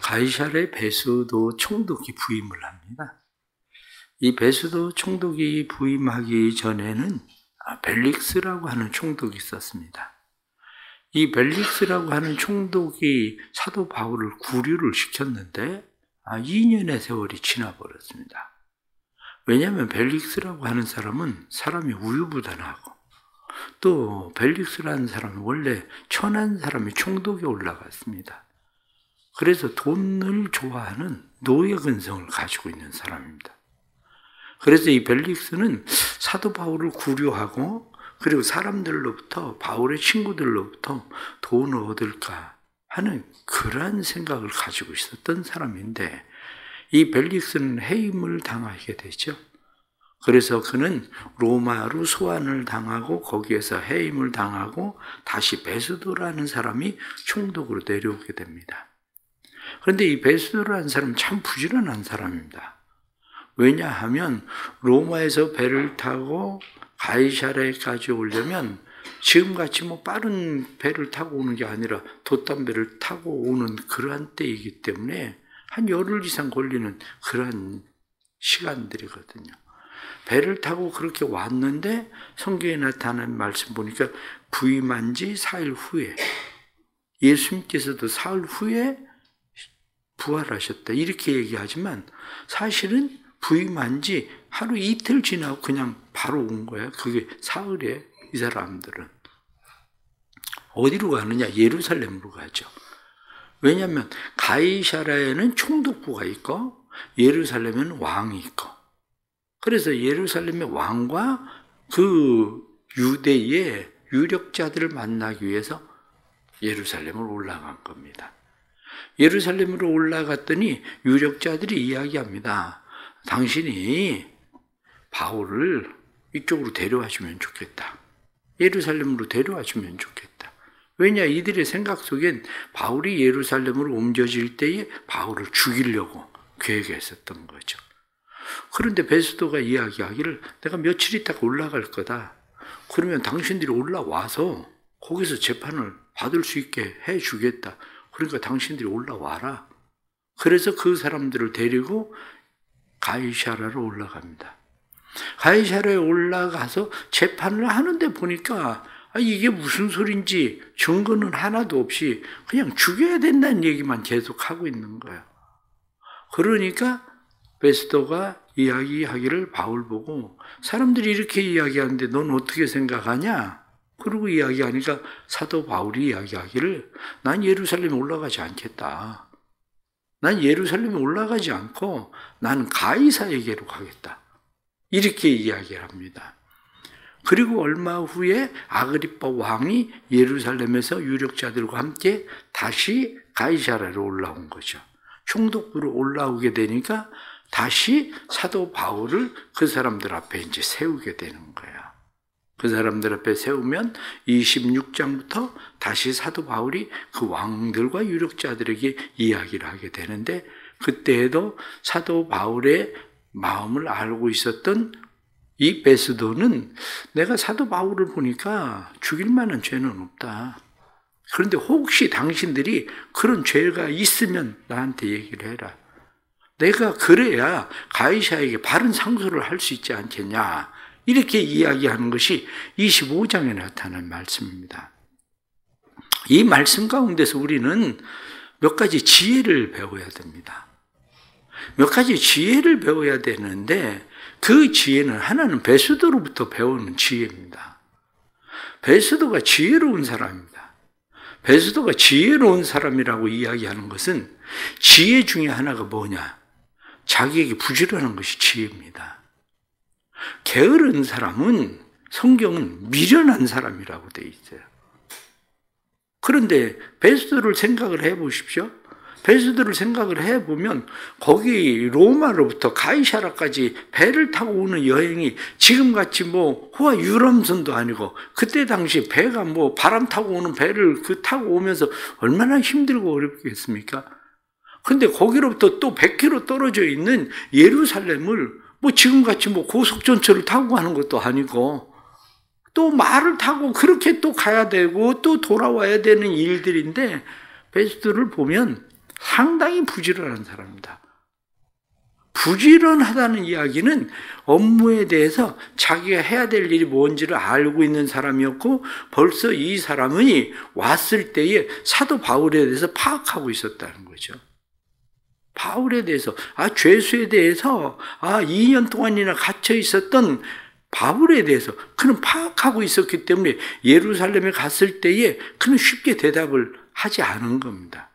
가이사랴 베수도 총독이 부임을 합니다. 이 베수도 총독이 부임하기 전에는 벨릭스라고 하는 총독이 있었습니다. 이 벨릭스라고 하는 총독이 사도 바울을 구류를 시켰는데 2년의 세월이 지나버렸습니다. 왜냐하면 벨릭스라고 하는 사람은 사람이 우유부단하고 또 벨릭스라는 사람은 원래 천한 사람이 총독에 올라갔습니다. 그래서 돈을 좋아하는 노예 근성을 가지고 있는 사람입니다. 그래서 이 벨릭스는 사도 바울을 구류하고 그리고 사람들로부터 바울의 친구들로부터 돈을 얻을까 하는 그러한 생각을 가지고 있었던 사람인데 이 벨릭스는 해임을 당하게 되죠. 그래서 그는 로마로 소환을 당하고 거기에서 해임을 당하고 다시 베수도라는 사람이 총독으로 내려오게 됩니다. 그런데 이 베수도라는 사람은 참 부지런한 사람입니다. 왜냐하면 로마에서 배를 타고 가이사랴까지 오려면 지금같이 빠른 배를 타고 오는 게 아니라 돛담배를 타고 오는 그러한 때이기 때문에 한 열흘 이상 걸리는 그러한 시간들이거든요. 배를 타고 그렇게 왔는데 성경에 나타난 말씀 보니까 부임한 지 4일 후에 예수님께서도 사흘 후에 부활하셨다 이렇게 얘기하지만 사실은 부임한 지 하루 이틀 지나고 그냥 바로 온 거야. 그게 사흘에 이 사람들은. 어디로 가느냐? 예루살렘으로 가죠. 왜냐하면 가이사랴에는 총독부가 있고 예루살렘에는 왕이 있고 그래서 예루살렘의 왕과 그 유대의 유력자들을 만나기 위해서 예루살렘으로 올라간 겁니다. 예루살렘으로 올라갔더니 유력자들이 이야기합니다. 당신이 바울을 이쪽으로 데려와 주면 좋겠다. 예루살렘으로 데려와 주면 좋겠다. 왜냐? 이들의 생각 속엔 바울이 예루살렘으로 옮겨질 때에 바울을 죽이려고 계획했었던 거죠. 그런데 베수도가 이야기하기를 내가 며칠 있다가 올라갈 거다. 그러면 당신들이 올라와서 거기서 재판을 받을 수 있게 해주겠다. 그러니까 당신들이 올라와라. 그래서 그 사람들을 데리고 가이사랴로 올라갑니다. 가이사랴에 올라가서 재판을 하는데 보니까 이게 무슨 소린지 증거는 하나도 없이 그냥 죽여야 된다는 얘기만 계속 하고 있는 거예요. 그러니까 베스도가 이야기하기를 바울 보고 사람들이 이렇게 이야기하는데 넌 어떻게 생각하냐? 그러고 이야기하니까 사도 바울이 이야기하기를 난 예루살렘에 올라가지 않겠다. 난 예루살렘에 올라가지 않고 나는 가이사에게로 가겠다. 이렇게 이야기를 합니다. 그리고 얼마 후에 아그리빠 왕이 예루살렘에서 유력자들과 함께 다시 가이사랴로 올라온 거죠. 총독부로 올라오게 되니까 다시 사도 바울을 그 사람들 앞에 이제 세우게 되는 거예요. 그 사람들 앞에 세우면 26장부터 다시 사도 바울이 그 왕들과 유력자들에게 이야기를 하게 되는데 그때에도 사도 바울의 마음을 알고 있었던 이 베스도는 내가 사도 바울을 보니까 죽일 만한 죄는 없다. 그런데 혹시 당신들이 그런 죄가 있으면 나한테 얘기를 해라. 내가 그래야 가이사에게 바른 상소를 할 수 있지 않겠냐. 이렇게 이야기하는 것이 25장에 나타난 말씀입니다. 이 말씀 가운데서 우리는 몇 가지 지혜를 배워야 됩니다. 몇 가지 지혜를 배워야 되는데 그 지혜는 하나는 베스도로부터 배우는 지혜입니다. 베스도가 지혜로운 사람입니다. 베스도가 지혜로운 사람이라고 이야기하는 것은 지혜 중에 하나가 뭐냐? 자기에게 부지런한 것이 지혜입니다. 게으른 사람은 성경은 미련한 사람이라고 되어 있어요. 그런데 베스도를 생각을 해보십시오. 베스도를 생각을 해보면 거기 로마로부터 가이사랴까지 배를 타고 오는 여행이 지금같이 호와 유람선도 아니고 그때 당시 배가 바람 타고 오는 배를 타고 오면서 얼마나 힘들고 어렵겠습니까? 근데 거기로부터 또 100km 떨어져 있는 예루살렘을 지금같이 고속전철을 타고 가는 것도 아니고 또 말을 타고 그렇게 또 가야 되고 또 돌아와야 되는 일들인데 베스도를 보면 상당히 부지런한 사람이다. 부지런하다는 이야기는 업무에 대해서 자기가 해야 될 일이 뭔지를 알고 있는 사람이었고 벌써 이 사람이 왔을 때에 사도 바울에 대해서 파악하고 있었다는 거죠. 바울에 대해서, 죄수에 대해서, 2년 동안이나 갇혀 있었던 바울에 대해서 그는 파악하고 있었기 때문에 예루살렘에 갔을 때에 그는 쉽게 대답을 하지 않은 겁니다.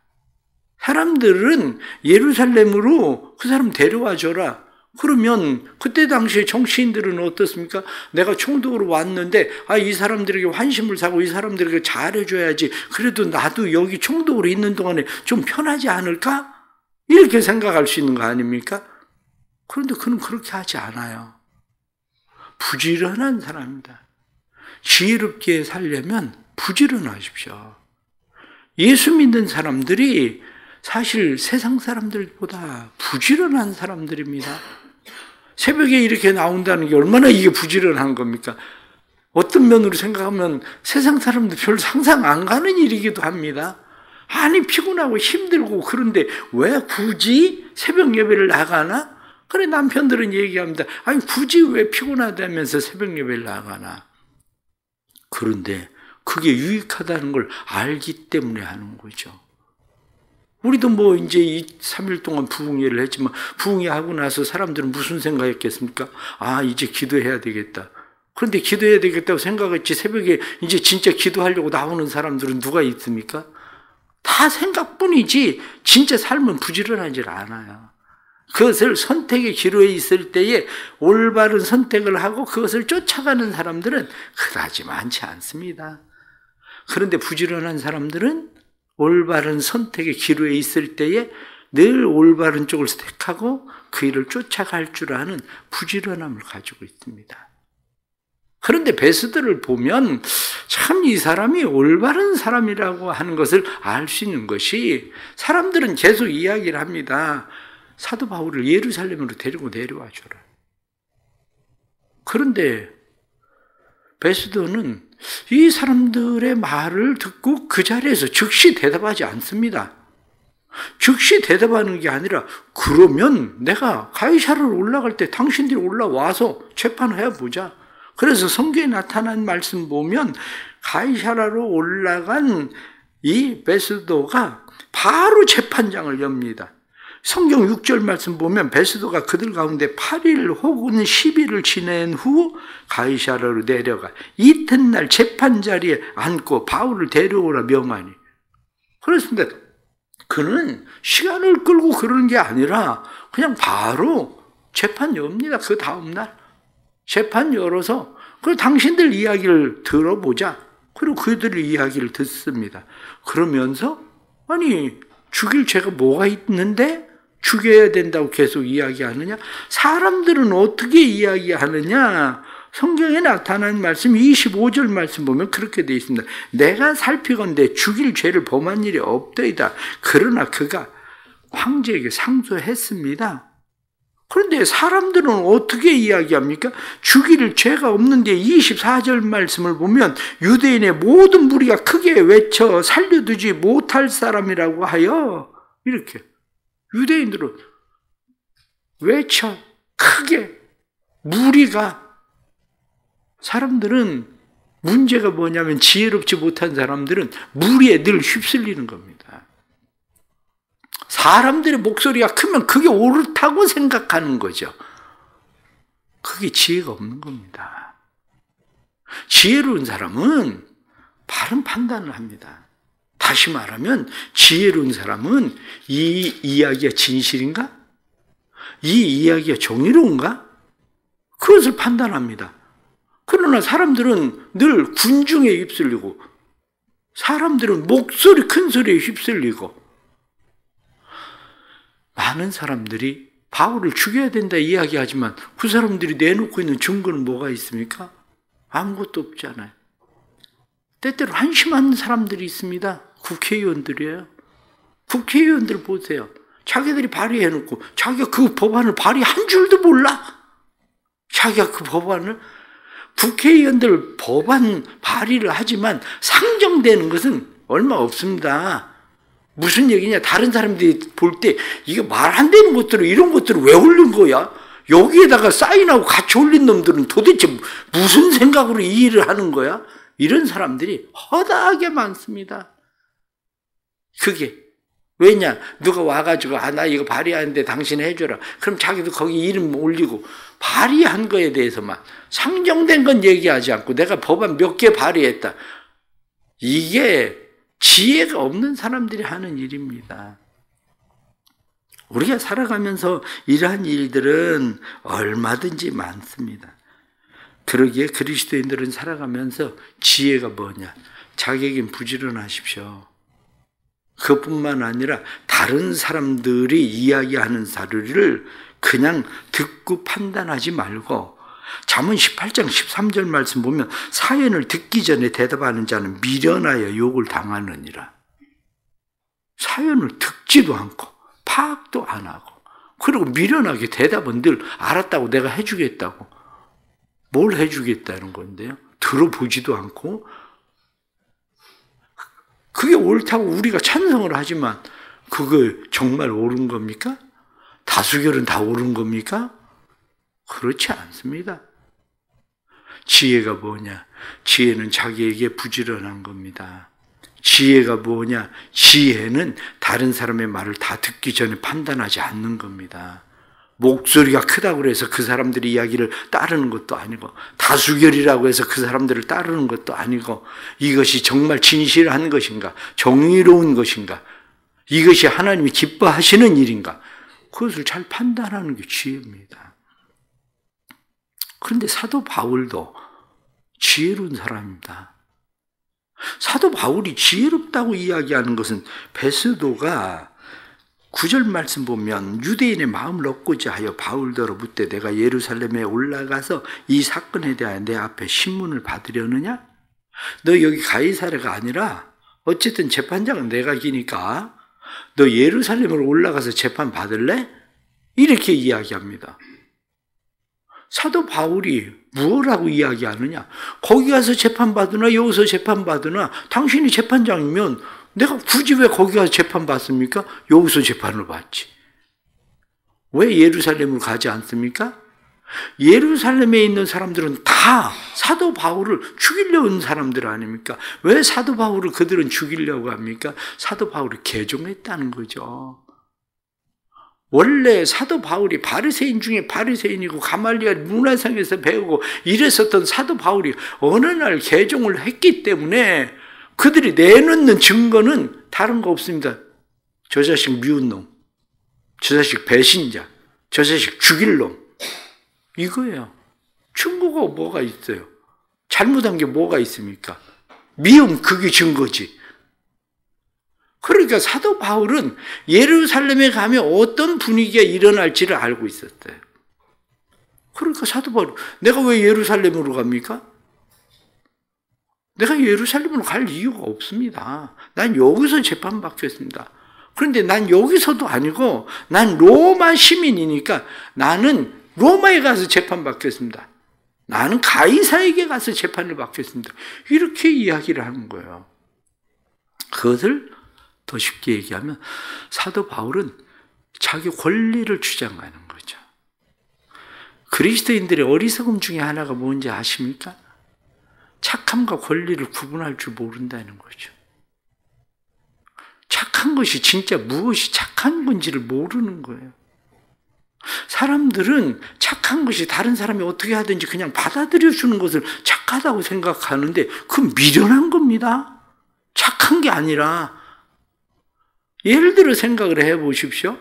사람들은 예루살렘으로 그 사람 데려와 줘라. 그러면 그때 당시에 정치인들은 어떻습니까? 내가 총독으로 왔는데 이 사람들에게 환심을 사고 이 사람들에게 잘해줘야지. 그래도 나도 여기 총독으로 있는 동안에 좀 편하지 않을까? 이렇게 생각할 수 있는 거 아닙니까? 그런데 그는 그렇게 하지 않아요. 부지런한 사람입니다. 지혜롭게 살려면 부지런하십시오. 예수 믿는 사람들이 사실 세상 사람들보다 부지런한 사람들입니다. 새벽에 이렇게 나온다는 게 얼마나 이게 부지런한 겁니까? 어떤 면으로 생각하면 세상 사람들 별로 상상 안 가는 일이기도 합니다. 아니 피곤하고 힘들고 그런데 왜 굳이 새벽 예배를 나가나? 그래 남편들은 얘기합니다. 아니 굳이 왜 피곤하다면서 새벽 예배를 나가나? 그런데 그게 유익하다는 걸 알기 때문에 하는 거죠. 우리도 뭐 이제 3일 동안 부흥회를 했지만 부흥회하고 나서 사람들은 무슨 생각했겠습니까? 이제 기도해야 되겠다. 그런데 기도해야 되겠다고 생각했지 새벽에 이제 진짜 기도하려고 나오는 사람들은 누가 있습니까? 다 생각뿐이지 진짜 삶은 부지런하지 않아요. 그것을 선택의 기로에 있을 때에 올바른 선택을 하고 그것을 쫓아가는 사람들은 그다지 많지 않습니다. 그런데 부지런한 사람들은 올바른 선택의 기로에 있을 때에 늘 올바른 쪽을 택하고 그 일을 쫓아갈 줄 아는 부지런함을 가지고 있습니다. 그런데 베스더를 보면 참 이 사람이 올바른 사람이라고 하는 것을 알 수 있는 것이 사람들은 계속 이야기를 합니다. 사도 바울을 예루살렘으로 데리고 내려와 줘라. 그런데 베스더는 이 사람들의 말을 듣고 그 자리에서 즉시 대답하지 않습니다. 즉시 대답하는 게 아니라 그러면 내가 가이사르로 올라갈 때 당신들이 올라와서 재판을 해보자. 그래서 성경에 나타난 말씀 보면 가이사르로 올라간 이 베스도가 바로 재판장을 엽니다. 성경 6절 말씀 보면 베스도가 그들 가운데 8일 혹은 10일을 지낸 후 가이사르로 내려가 이튿날 재판 자리에 앉고 바울을 데려오라 명하니. 그렇습니다. 그는 시간을 끌고 그러는 게 아니라 그냥 바로 재판 엽니다. 그 다음날 재판 열어서 당신들 이야기를 들어보자. 그리고 그들의 이야기를 듣습니다. 그러면서 죽일 죄가 뭐가 있는데 죽여야 된다고 계속 이야기하느냐? 사람들은 어떻게 이야기하느냐? 성경에 나타난 말씀 25절 말씀 보면 그렇게 되어 있습니다. 내가 살피건대 죽일 죄를 범한 일이 없더이다. 그러나 그가 황제에게 상소했습니다. 그런데 사람들은 어떻게 이야기합니까? 죽일 죄가 없는데 24절 말씀을 보면 유대인의 모든 무리가 크게 외쳐 살려두지 못할 사람이라고 하여 이렇게 유대인들은 외쳐 크게 무리가 사람들은 문제가 뭐냐면 지혜롭지 못한 사람들은 무리에 늘 휩쓸리는 겁니다. 사람들의 목소리가 크면 그게 옳다고 생각하는 거죠. 그게 지혜가 없는 겁니다. 지혜로운 사람은 바른 판단을 합니다. 다시 말하면 지혜로운 사람은 이 이야기가 진실인가? 이 이야기가 정의로운가? 그것을 판단합니다. 그러나 사람들은 늘 군중에 휩쓸리고 사람들은 목소리 큰 소리에 휩쓸리고 많은 사람들이 바울을 죽여야 된다 이야기하지만 그 사람들이 내놓고 있는 증거는 뭐가 있습니까? 아무것도 없잖아요. 때때로 한심한 사람들이 있습니다. 국회의원들이에요. 국회의원들 보세요. 자기들이 발의해놓고 자기가 그 법안을 발의한 줄도 몰라. 자기가 그 법안을 국회의원들 법안 발의를 하지만 상정되는 것은 얼마 없습니다. 무슨 얘기냐? 다른 사람들이 볼 때 이게 말 안 되는 것들을 이런 것들을 왜 올린 거야? 여기에다가 사인하고 같이 올린 놈들은 도대체 무슨 생각으로 이 일을 하는 거야? 이런 사람들이 허다하게 많습니다. 그게 왜냐? 누가 와가지고 나 이거 발의하는데 당신 해줘라. 그럼 자기도 거기 이름 올리고 발의한 거에 대해서만 상정된 건 얘기하지 않고 내가 법안 몇 개 발의했다. 이게 지혜가 없는 사람들이 하는 일입니다. 우리가 살아가면서 이러한 일들은 얼마든지 많습니다. 그러기에 그리스도인들은 살아가면서 지혜가 뭐냐? 자기에겐 부지런하십시오. 그뿐만 아니라 다른 사람들이 이야기하는 사료를 그냥 듣고 판단하지 말고 잠언 18장 13절 말씀 보면 사연을 듣기 전에 대답하는 자는 미련하여 욕을 당하느니라. 사연을 듣지도 않고 파악도 안 하고 그리고 미련하게 대답은 늘 알았다고 내가 해주겠다고. 뭘 해주겠다는 건데요? 들어보지도 않고 그게 옳다고 우리가 찬성을 하지만 그거 정말 옳은 겁니까? 다수결은 다 옳은 겁니까? 그렇지 않습니다. 지혜가 뭐냐? 지혜는 자기에게 부지런한 겁니다. 지혜가 뭐냐? 지혜는 다른 사람의 말을 다 듣기 전에 판단하지 않는 겁니다. 목소리가 크다고 해서 그 사람들의 이야기를 따르는 것도 아니고 다수결이라고 해서 그 사람들을 따르는 것도 아니고 이것이 정말 진실한 것인가? 정의로운 것인가? 이것이 하나님이 기뻐하시는 일인가? 그것을 잘 판단하는 게 지혜입니다. 그런데 사도 바울도 지혜로운 사람입니다. 사도 바울이 지혜롭다고 이야기하는 것은 베스도가 9절 말씀 보면 유대인의 마음을 얻고자 하여 바울더러 묻되 내가 예루살렘에 올라가서 이 사건에 대하여 내 앞에 신문을 받으려느냐? 너 여기 가이사랴가 아니라 어쨌든 재판장은 내가 기니까 너 예루살렘으로 올라가서 재판 받을래? 이렇게 이야기합니다. 사도 바울이 무엇라고 이야기하느냐? 거기 가서 재판받으나 여기서 재판받으나 당신이 재판장이면 내가 굳이 왜 거기 가서 재판받습니까? 여기서 재판을 받지. 왜 예루살렘으로 가지 않습니까? 예루살렘에 있는 사람들은 다 사도 바울을 죽이려는 사람들 아닙니까? 왜 사도 바울을 그들은 죽이려고 합니까? 사도 바울을 개종했다는 거죠. 원래 사도 바울이 바리새인 중에 바리새인이고 가말리엘 문화상에서 배우고 이랬었던 사도 바울이 어느 날 개종을 했기 때문에 그들이 내놓는 증거는 다른 거 없습니다. 저 자식 미운 놈, 저 자식 배신자, 저 자식 죽일 놈, 이거예요. 증거가 뭐가 있어요? 잘못한 게 뭐가 있습니까? 미움, 그게 증거지. 그러니까 사도 바울은 예루살렘에 가면 어떤 분위기가 일어날지를 알고 있었어요. 그러니까 사도 바울, 내가 왜 예루살렘으로 갑니까? 내가 예루살렘으로 갈 이유가 없습니다. 난 여기서 재판받겠습니다. 그런데 난 여기서도 아니고 난 로마 시민이니까 나는 로마에 가서 재판받겠습니다. 나는 가이사에게 가서 재판을 받겠습니다. 이렇게 이야기를 하는 거예요. 그것을 더 쉽게 얘기하면 사도 바울은 자기 권리를 주장하는 거죠. 그리스도인들의 어리석음 중에 하나가 뭔지 아십니까? 착함과 권리를 구분할 줄 모른다는 거죠. 착한 것이 진짜 무엇이 착한 건지를 모르는 거예요. 사람들은 착한 것이 다른 사람이 어떻게 하든지 그냥 받아들여 주는 것을 착하다고 생각하는데 그건 미련한 겁니다. 착한 게 아니라 예를 들어 생각을 해보십시오.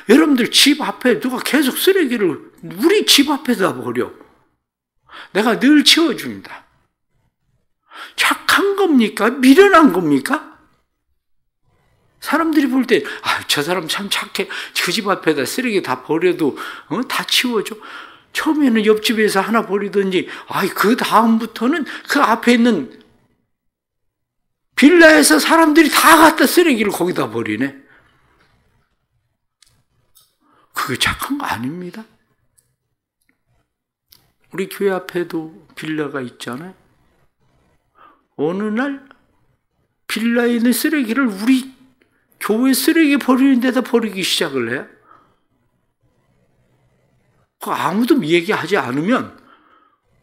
여러분들 집 앞에 누가 계속 쓰레기를 우리 집 앞에다 버려. 내가 늘 치워줍니다. 착한 겁니까? 미련한 겁니까? 사람들이 볼 때, 저 사람 참 착해. 그 집 앞에다 쓰레기 다 버려도, 다 치워줘. 처음에는 옆집에서 하나 버리더니, 그 다음부터는 그 앞에 있는 빌라에서 사람들이 다 갖다 쓰레기를 거기다 버리네. 그게 착한 거 아닙니다. 우리 교회 앞에도 빌라가 있잖아요. 어느 날 빌라에 있는 쓰레기를 우리 교회 쓰레기 버리는 데다 버리기 시작을 해요. 아무도 얘기하지 않으면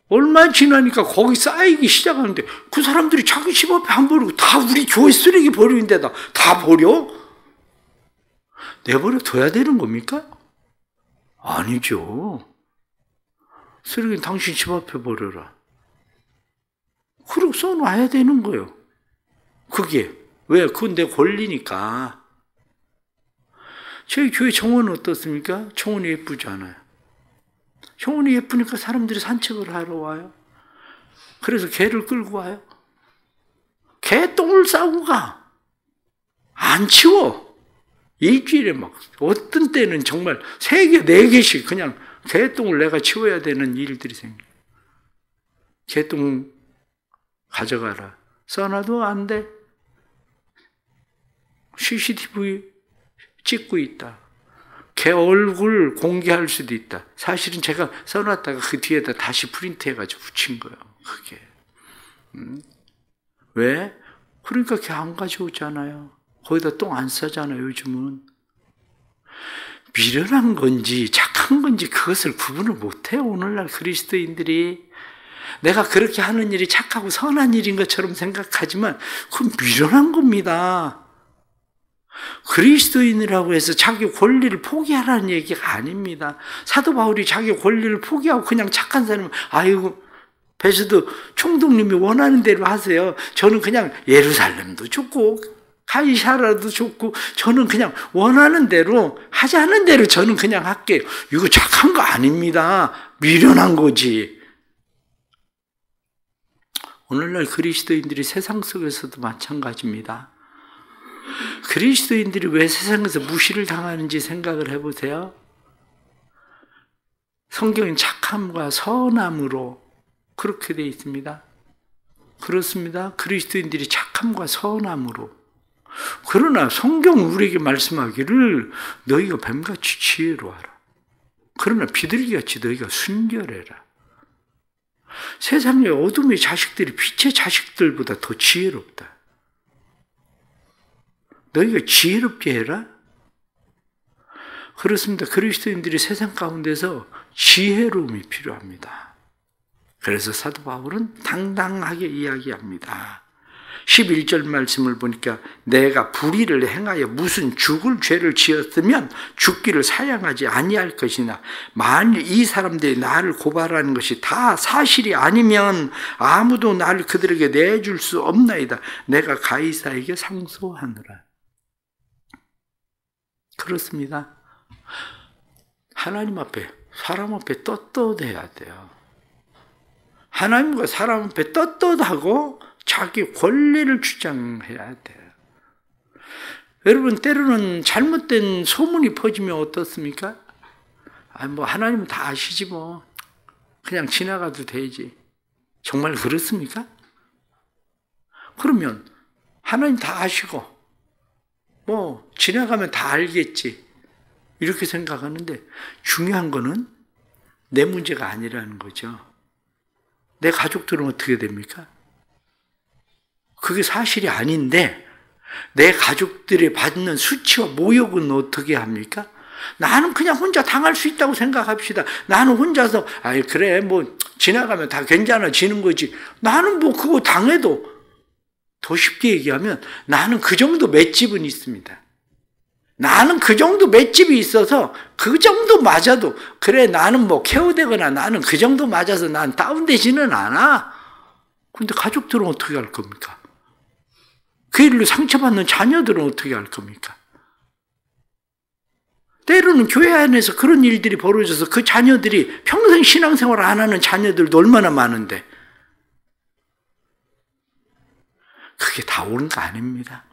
얼마 지나니까 거기 쌓이기 시작하는데 그 사람들이 자기 집 앞에 안 버리고 다 우리 교회 쓰레기 버리는 데다 다 버려? 내버려 둬야 되는 겁니까? 아니죠. 쓰레기는 당신 집 앞에 버려라. 그리고 써놔야 되는 거예요. 그게. 왜? 그건 내 권리니까. 저희 교회 정원은 어떻습니까? 정원이 예쁘지 않아요. 정원이 예쁘니까 사람들이 산책을 하러 와요. 그래서 개를 끌고 와요. 개 똥을 싸고 가. 안 치워. 일주일에 막 어떤 때는 정말 3개, 4개씩 그냥 개똥을 내가 치워야 되는 일들이 생겨요. 개똥 가져가라. 써놔도 안 돼. CCTV 찍고 있다. 개 얼굴 공개할 수도 있다. 사실은 제가 써놨다가 그 뒤에다 다시 프린트해가지고 붙인 거예요. 그게. 왜? 그러니까 개 안 가져오잖아요. 거기다 똥 안 싸잖아요, 요즘은. 미련한 건지 착한 건지 그것을 구분을 못해요, 오늘날 그리스도인들이. 내가 그렇게 하는 일이 착하고 선한 일인 것처럼 생각하지만 그건 미련한 겁니다. 그리스도인이라고 해서 자기 권리를 포기하라는 얘기가 아닙니다. 사도 바울이 자기 권리를 포기하고 그냥 착한 사람은 아이고 베스도 총독님이 원하는 대로 하세요. 저는 그냥 예루살렘도 좋고 가이사라도 좋고 저는 그냥 원하는 대로 하자는 대로 저는 그냥 할게요. 이거 착한 거 아닙니다. 미련한 거지. 오늘날 그리스도인들이 세상 속에서도 마찬가지입니다. 그리스도인들이 왜 세상에서 무시를 당하는지 생각을 해보세요. 성경은 착함과 선함으로 그렇게 되어 있습니다. 그렇습니다. 그리스도인들이 착함과 선함으로. 그러나 성경은 우리에게 말씀하기를 너희가 뱀같이 지혜로워하라. 그러나 비둘기같이 너희가 순결해라. 세상의 어둠의 자식들이 빛의 자식들보다 더 지혜롭다. 너희가 지혜롭게 해라? 그렇습니다. 그리스도인들이 세상 가운데서 지혜로움이 필요합니다. 그래서 사도 바울은 당당하게 이야기합니다. 11절 말씀을 보니까 내가 불의를 행하여 무슨 죽을 죄를 지었으면 죽기를 사양하지 아니할 것이나 만일 이 사람들이 나를 고발하는 것이 다 사실이 아니면 아무도 나를 그들에게 내줄 수 없나이다. 내가 가이사에게 상소하느라. 그렇습니다. 하나님 앞에, 사람 앞에 떳떳해야 돼요. 하나님과 사람 앞에 떳떳하고 자기 권리를 주장해야 돼요. 여러분, 때로는 잘못된 소문이 퍼지면 어떻습니까? 하나님은 다 아시지 뭐. 그냥 지나가도 되지. 정말 그렇습니까? 그러면 하나님 다 아시고 지나가면 다 알겠지. 이렇게 생각하는데 중요한 거는 내 문제가 아니라는 거죠. 내 가족들은 어떻게 됩니까? 그게 사실이 아닌데 내 가족들이 받는 수치와 모욕은 어떻게 합니까? 나는 그냥 혼자 당할 수 있다고 생각합시다. 나는 혼자서 그래 지나가면 다 괜찮아지는 거지. 나는 그거 당해도 더 쉽게 얘기하면 나는 그 정도 맷집은 있습니다. 나는 그 정도 맷집이 있어서 그 정도 맞아도 그래 나는 케어되거나 나는 그 정도 맞아서 난 다운되지는 않아. 근데 가족들은 어떻게 할 겁니까? 그 일로 상처받는 자녀들은 어떻게 할 겁니까? 때로는 교회 안에서 그런 일들이 벌어져서 그 자녀들이 평생 신앙생활 안 하는 자녀들도 얼마나 많은데 그게 다 옳은 거 아닙니다.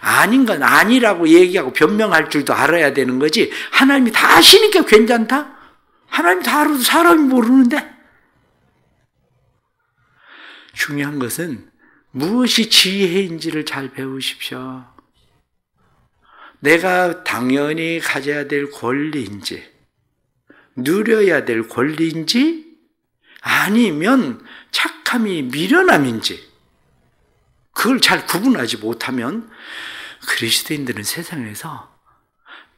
아닌 건 아니라고 얘기하고 변명할 줄도 알아야 되는 거지. 하나님이 다 아시니까 괜찮다? 하나님 다 알아도 사람이 모르는데? 중요한 것은 무엇이 지혜인지를 잘 배우십시오. 내가 당연히 가져야 될 권리인지, 누려야 될 권리인지, 아니면 착함이 미련함인지, 그걸 잘 구분하지 못하면 그리스도인들은 세상에서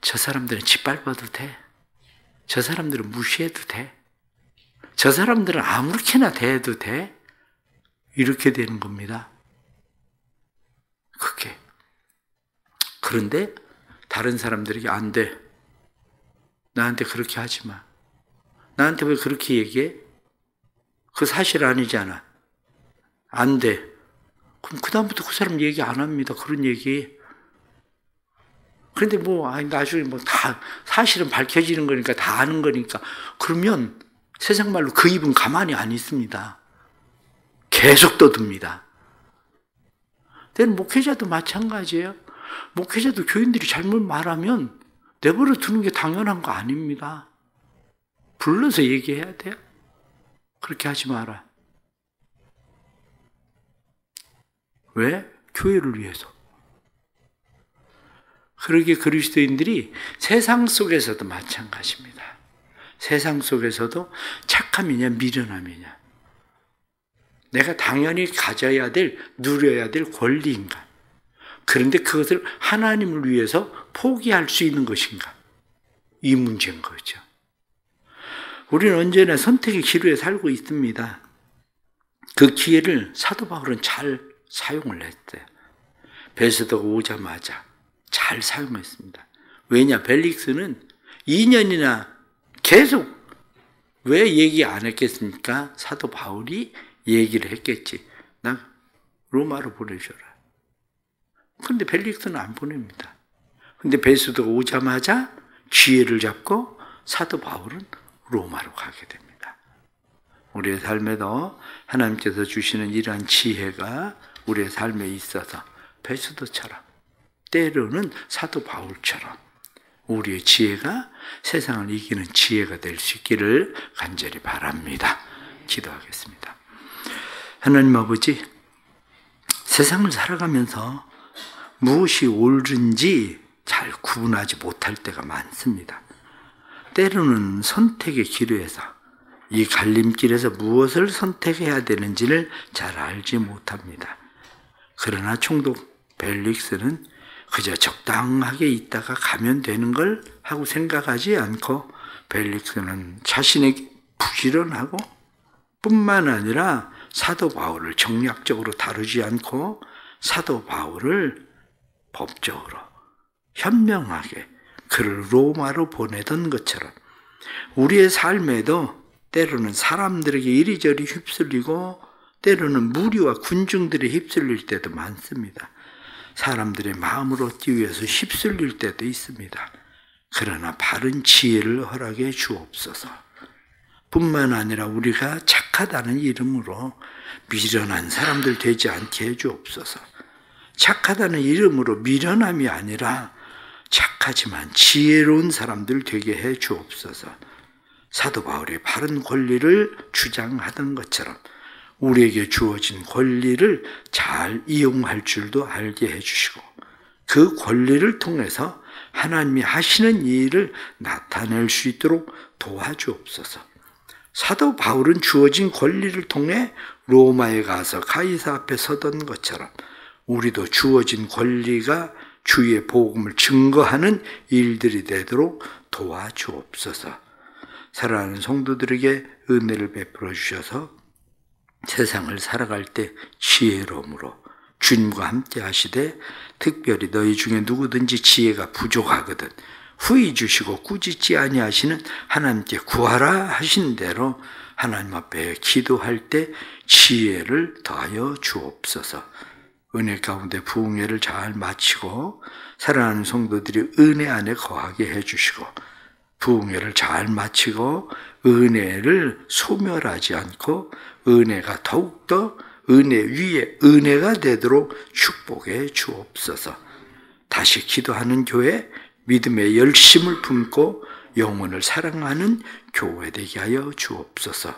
저 사람들은 짓밟아도 돼. 저 사람들은 무시해도 돼. 저 사람들은 아무렇게나 대해도 돼. 이렇게 되는 겁니다. 그게. 그런데 다른 사람들에게 안 돼. 나한테 그렇게 하지 마. 나한테 왜 그렇게 얘기해? 그 사실 아니잖아. 안 돼. 그럼 그다음부터 그 사람 얘기 안 합니다. 그런 얘기. 그런데 나중에 다 사실은 밝혀지는 거니까 다 아는 거니까. 그러면 세상 말로 그 입은 가만히 안 있습니다. 계속 떠듭니다. 때는 목회자도 마찬가지예요. 목회자도 교인들이 잘못 말하면 내버려 두는 게 당연한 거 아닙니다. 불러서 얘기해야 돼요. 그렇게 하지 마라. 왜? 교회를 위해서. 그러기에 그리스도인들이 세상 속에서도 마찬가지입니다. 세상 속에서도 착함이냐 미련함이냐. 내가 당연히 가져야 될, 누려야 될 권리인가. 그런데 그것을 하나님을 위해서 포기할 수 있는 것인가. 이 문제인 거죠. 우리는 언제나 선택의 기로에 살고 있습니다. 그 기회를 사도 바울은 잘 사용을 했어요. 베드로가 오자마자 잘 사용했습니다. 왜냐? 벨릭스는 2년이나 계속 왜 얘기 안 했겠습니까? 사도 바울이 얘기를 했겠지. 나 로마로 보내줘라. 그런데 벨릭스는 안 보냅니다. 그런데 베드로가 오자마자 기회를 잡고 사도 바울은 로마로 가게 됩니다. 우리의 삶에도 하나님께서 주시는 이러한 지혜가 우리의 삶에 있어서 베드로처럼 때로는 사도 바울처럼 우리의 지혜가 세상을 이기는 지혜가 될 수 있기를 간절히 바랍니다. 기도하겠습니다. 하나님 아버지, 세상을 살아가면서 무엇이 옳은지 잘 구분하지 못할 때가 많습니다. 때로는 선택의 기로에서 이 갈림길에서 무엇을 선택해야 되는지를 잘 알지 못합니다. 그러나 총독 벨릭스는 그저 적당하게 있다가 가면 되는 걸 하고 생각하지 않고 벨릭스는 자신에게 부지런하고 뿐만 아니라 사도 바울을 정략적으로 다루지 않고 사도 바울을 법적으로 현명하게 그를 로마로 보내던 것처럼 우리의 삶에도 때로는 사람들에게 이리저리 휩쓸리고 때로는 무리와 군중들에 휩쓸릴 때도 많습니다. 사람들의 마음을 얻기 위해서 휩쓸릴 때도 있습니다. 그러나 바른 지혜를 허락해 주옵소서. 뿐만 아니라 우리가 착하다는 이름으로 미련한 사람들 되지 않게 해 주옵소서. 착하다는 이름으로 미련함이 아니라 착하지만 지혜로운 사람들 되게 해 주옵소서. 사도 바울이 바른 권리를 주장하던 것처럼 우리에게 주어진 권리를 잘 이용할 줄도 알게 해주시고 그 권리를 통해서 하나님이 하시는 일을 나타낼 수 있도록 도와주옵소서. 사도 바울은 주어진 권리를 통해 로마에 가서 가이사 앞에 서던 것처럼 우리도 주어진 권리가 주의 복음을 증거하는 일들이 되도록 도와주옵소서. 사랑하는 성도들에게 은혜를 베풀어 주셔서 세상을 살아갈 때 지혜로움으로 주님과 함께 하시되 특별히 너희 중에 누구든지 지혜가 부족하거든 후히 주시고 꾸짖지 아니하시는 하나님께 구하라 하신 대로 하나님 앞에 기도할 때 지혜를 더하여 주옵소서. 은혜 가운데 부흥회를 잘 마치고 사랑하는 성도들이 은혜 안에 거하게 해주시고 부흥회를 잘 마치고 은혜를 소멸하지 않고 은혜가 더욱더 은혜 위에 은혜가 되도록 축복해 주옵소서. 다시 기도하는 교회, 믿음의 열심을 품고 영혼을 사랑하는 교회 되게 하여 주옵소서.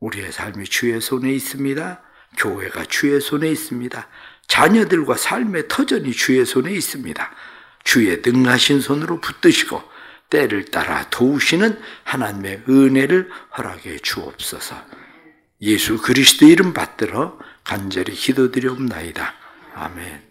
우리의 삶이 주의 손에 있습니다. 교회가 주의 손에 있습니다. 자녀들과 삶의 터전이 주의 손에 있습니다. 주의 능하신 손으로 붙드시고 때를 따라 도우시는 하나님의 은혜를 허락해 주옵소서. 예수 그리스도 이름 받들어 간절히 기도드리옵나이다. 아멘.